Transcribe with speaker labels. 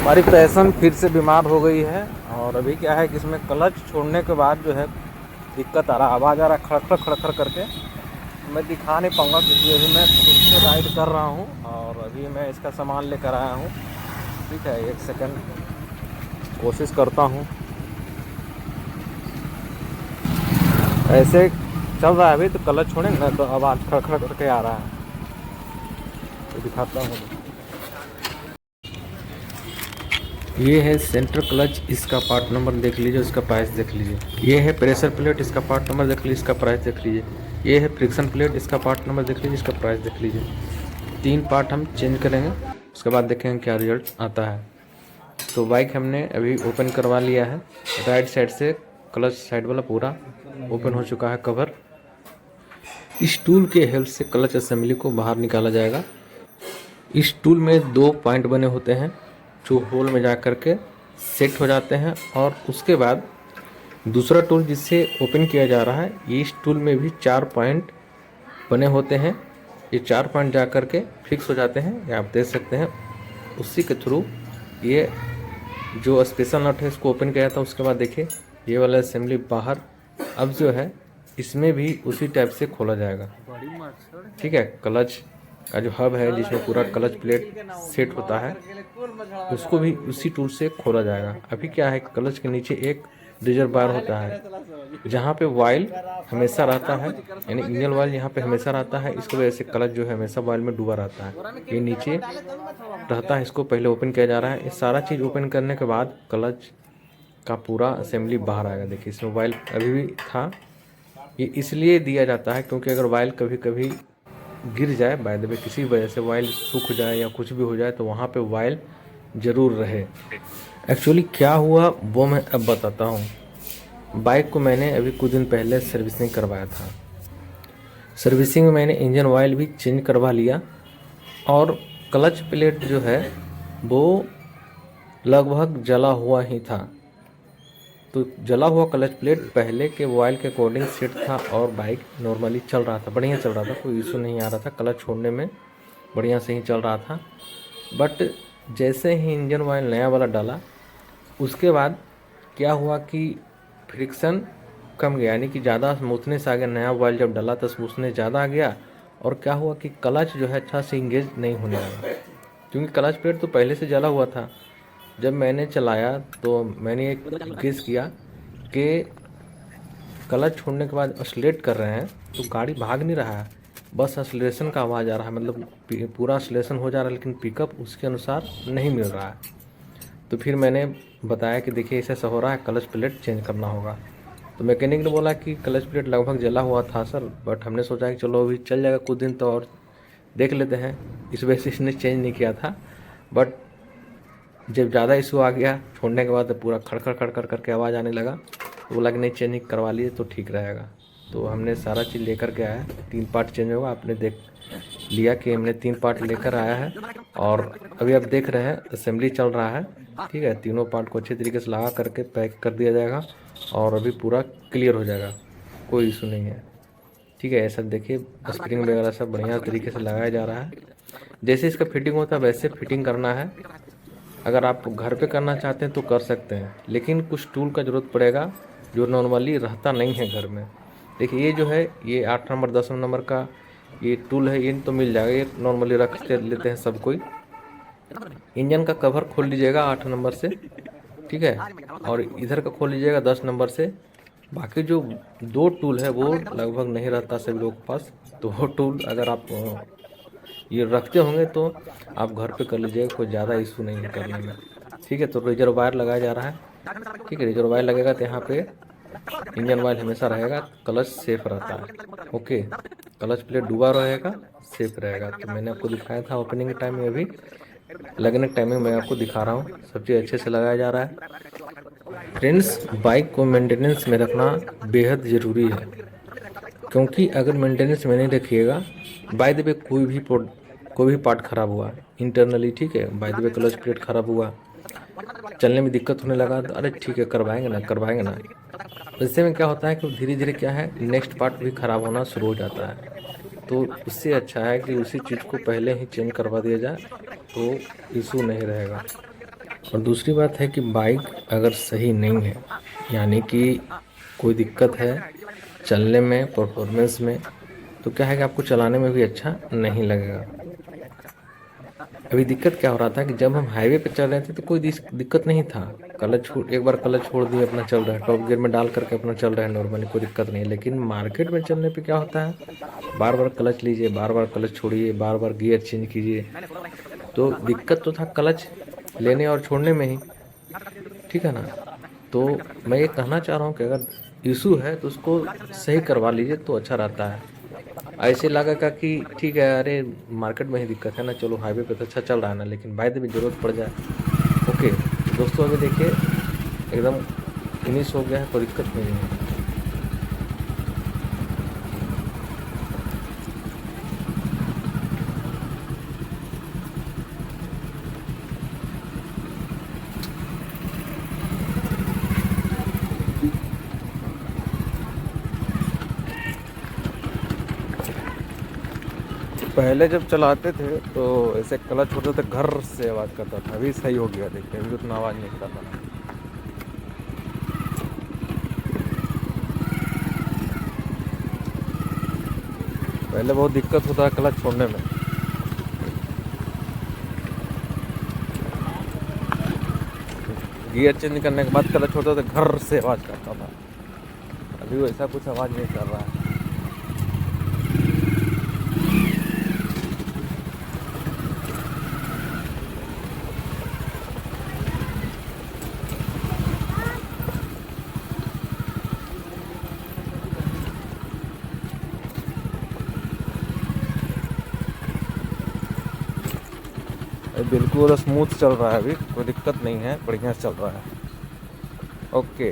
Speaker 1: हमारी पैसन फिर से बीमार हो गई है। और अभी क्या है कि इसमें क्लच छोड़ने के बाद जो है दिक्कत आ रहा, आवाज़ आ रहा खड़खड़ खड़खड़ करके। मैं दिखा नहीं पाऊँगा क्योंकि अभी मैं खुद से राइड कर रहा हूँ और अभी मैं इसका सामान लेकर आया हूँ। ठीक है, एक सेकंड कोशिश करता हूँ। ऐसे चल रहा है अभी, तो क्लच छोड़ेंगे ना तो आवाज़ खड़खड़ करके आ रहा है, तो दिखाता हूँ। ये है सेंटर क्लच, इसका पार्ट नंबर देख लीजिए, इसका प्राइस देख लीजिए। ये है प्रेशर प्लेट, इसका पार्ट नंबर देख लीजिए, इसका प्राइस देख लीजिए। ये है फ्रिक्शन प्लेट, इसका पार्ट नंबर देख लीजिए, इसका प्राइस देख लीजिए। 3 पार्ट हम चेंज करेंगे, उसके बाद देखेंगे क्या रिजल्ट आता है। तो बाइक हमने अभी ओपन करवा लिया है। राइट साइड से क्लच साइड वाला पूरा ओपन हो चुका है कवर। इस टूल के हेल्प से क्लच असेंबली को बाहर निकाला जाएगा। इस टूल में 2 पॉइंट बने होते हैं जो होल में जा कर के सेट हो जाते हैं, और उसके बाद दूसरा टूल जिससे ओपन किया जा रहा है, ये इस टूल में भी 4 पॉइंट बने होते हैं। ये 4 पॉइंट जा कर के फिक्स हो जाते हैं, ये आप देख सकते हैं। उसी के थ्रू ये जो स्पेशल नट है इसको ओपन किया था। उसके बाद देखिए ये वाला असेंबली बाहर अब जो है इसमें भी उसी टाइप से खोला जाएगा। ठीक है, क्लच का जो हब है जिसमें पूरा क्लच प्लेट सेट होता है, उसको भी उसी टूल से खोला जाएगा। अभी क्या है, क्लच के नीचे एक रिजर्व बार होता है जहाँ पे वाइल हमेशा रहता है, यानी इंजन वाइल यहाँ पे हमेशा रहता है। इसकी वजह से क्लच जो है हमेशा वाइल में डूबा रहता है। ये नीचे रहता है, इसको पहले ओपन किया जा रहा है। ये सारा चीज़ ओपन करने के बाद क्लच का पूरा असेंबली बाहर आएगा। देखिए इसमें वाइल अभी भी था। ये इसलिए दिया जाता है क्योंकि अगर वाइल कभी कभी गिर जाए, बाय द वे किसी वजह से वाइल सूख जाए या कुछ भी हो जाए, तो वहाँ पे वाइल ज़रूर रहे। एक्चुअली क्या हुआ वो मैं अब बताता हूँ। बाइक को मैंने अभी कुछ दिन पहले सर्विसिंग करवाया था। सर्विसिंग में मैंने इंजन ऑयल भी चेंज करवा लिया, और क्लच प्लेट जो है वो लगभग जला हुआ ही था। तो जला हुआ क्लच प्लेट पहले के ऑयल के अकॉर्डिंग सेट था और बाइक नॉर्मली चल रहा था, बढ़िया चल रहा था, कोई इशू नहीं आ रहा था। क्लच छोड़ने में बढ़िया से ही चल रहा था। बट जैसे ही इंजन ऑयल नया वाला डाला, उसके बाद क्या हुआ कि फ्रिक्शन कम गया, यानी कि ज़्यादा स्मूथनेस आ गया। नया ऑयल जब डाला तो स्मूथनेस ज़्यादा आ गया, और क्या हुआ कि क्लच जो है अच्छा से इंगेज नहीं होने लगा, क्योंकि क्लच प्लेट तो पहले से जला हुआ था। जब मैंने चलाया तो मैंने एक गेस किया कि क्लच छोड़ने के बाद एक्सीलरेट कर रहे हैं तो गाड़ी भाग नहीं रहा है, बस एक्सीलरेशन का आवाज़ आ रहा है, मतलब पूरा एक्सीलरेशन हो जा रहा है लेकिन पिकअप उसके अनुसार नहीं मिल रहा है। तो फिर मैंने बताया कि देखिए ऐसा हो रहा है, क्लच प्लेट चेंज करना होगा। तो मैकेनिक ने बोला कि क्लच प्लेट लगभग जला हुआ था सर, बट हमने सोचा कि चलो अभी चल जाएगा कुछ दिन तो और देख लेते हैं, इस वजह से इसने चेंज नहीं किया था। बट जब ज़्यादा इशू आ गया छोड़ने के बाद तो पूरा खड़खड़ खड़खड़ करके आवाज़ आने लगा, तो बोला कि नहीं चेंज करवा लिए तो ठीक रहेगा। तो हमने सारा चीज़ लेकर के आया, 3 पार्ट चेंज होगा। आपने देख लिया कि हमने 3 पार्ट लेकर आया है, और अभी आप देख रहे हैं असेंबली चल रहा है। ठीक है, तीनों पार्ट को अच्छे तरीके से लगा करके पैक कर दिया जाएगा और अभी पूरा क्लियर हो जाएगा, कोई इशू नहीं है। ठीक है, ऐसा देखिए स्प्रिंग वगैरह सब बढ़िया तरीके से लगाया जा रहा है। जैसे इसका फिटिंग होता है वैसे फिटिंग करना है। अगर आप घर पे करना चाहते हैं तो कर सकते हैं, लेकिन कुछ टूल का ज़रूरत पड़ेगा जो नॉर्मली रहता नहीं है घर में। देखिए ये जो है ये 8 नंबर 10 नंबर का ये टूल है, ये तो मिल जाएगा, ये नॉर्मली रख लेते हैं सब कोई। इंजन का कवर खोल लीजिएगा 8 नंबर से, ठीक है, और इधर का खोल लीजिएगा 10 नंबर से। बाकी जो 2 टूल है वो लगभग नहीं रहता सभी लोगों के पास, तो वो टूल अगर आप ये रखते होंगे तो आप घर पे कर लीजिएगा, कोई ज़्यादा इशू नहीं है करने में। ठीक है, तो रिजर्व वायर लगाया जा रहा है। ठीक है, रिजर्व वायर लगेगा तो यहाँ पे इंजन वायर हमेशा रहेगा, क्लच सेफ रहता है। ओके, क्लच प्लेट डूबा रहेगा, सेफ रहेगा। तो मैंने आपको दिखाया था ओपनिंग के टाइम में, अभी लगने के टाइम में मैं आपको दिखा रहा हूँ। सब चीज़ अच्छे से लगाया जा रहा है। फ्रेंड्स, बाइक को मेंटेनेंस में रखना बेहद ज़रूरी है, क्योंकि अगर मेंटेनेंस में नहीं रखिएगा, बाय द वे कोई भी पार्ट ख़राब हुआ इंटरनली, ठीक है, by the way clutch plate ख़राब हुआ, चलने में दिक्कत होने लगा, तो अरे ठीक है करवाएंगे ना। इससे में क्या होता है कि धीरे धीरे क्या है नेक्स्ट पार्ट भी ख़राब होना शुरू हो जाता है। तो उससे अच्छा है कि उसी चीज़ को पहले ही चेंज करवा दिया जाए, तो इशू नहीं रहेगा। और दूसरी बात है कि बाइक अगर सही नहीं है, यानी कि कोई दिक्कत है चलने में, परफॉर्मेंस में, तो क्या है कि आपको चलाने में भी अच्छा नहीं लगेगा। अभी दिक्कत क्या हो रहा था कि जब हम हाईवे पे चल रहे थे तो कोई दिक्कत नहीं था। एक बार क्लच छोड़ दिए, अपना चल रहा है, टॉप गियर में डाल करके अपना चल रहा है नॉर्मली, कोई दिक्कत नहीं है। लेकिन मार्केट में चलने पे क्या होता है, बार बार क्लच लीजिए, बार बार क्लच छोड़िए, बार बार गियर चेंज कीजिए। तो दिक्कत तो था क्लच लेने और छोड़ने में ही, ठीक है ना। तो मैं ये कहना चाह रहा हूँ कि अगर इशू है तो उसको सही करवा लीजिए तो अच्छा रहता है। ऐसे लगेगा कि ठीक है, अरे मार्केट में ही दिक्कत है ना, चलो हाईवे पे तो अच्छा चल रहा है ना, लेकिन बाय द वे जरूरत पड़ जाए। ओके तो दोस्तों, अभी देखिए एकदम फिनिश हो गया है, कोई दिक्कत नहीं है। पहले जब चलाते थे तो ऐसे क्लच होता था, घर से आवाज़ करता था। अभी सही हो गया, देखिए अभी उतना आवाज़ नहीं करता था। पहले बहुत दिक्कत होता है क्लच छोड़ने में। गियर चेंज करने के बाद क्लच होता था, घर से आवाज़ करता था। अभी वैसा कुछ आवाज़ नहीं कर रहा है। बिल्कुल स्मूथ चल रहा है, अभी कोई दिक्कत नहीं है, बढ़िया से चल रहा है। ओके।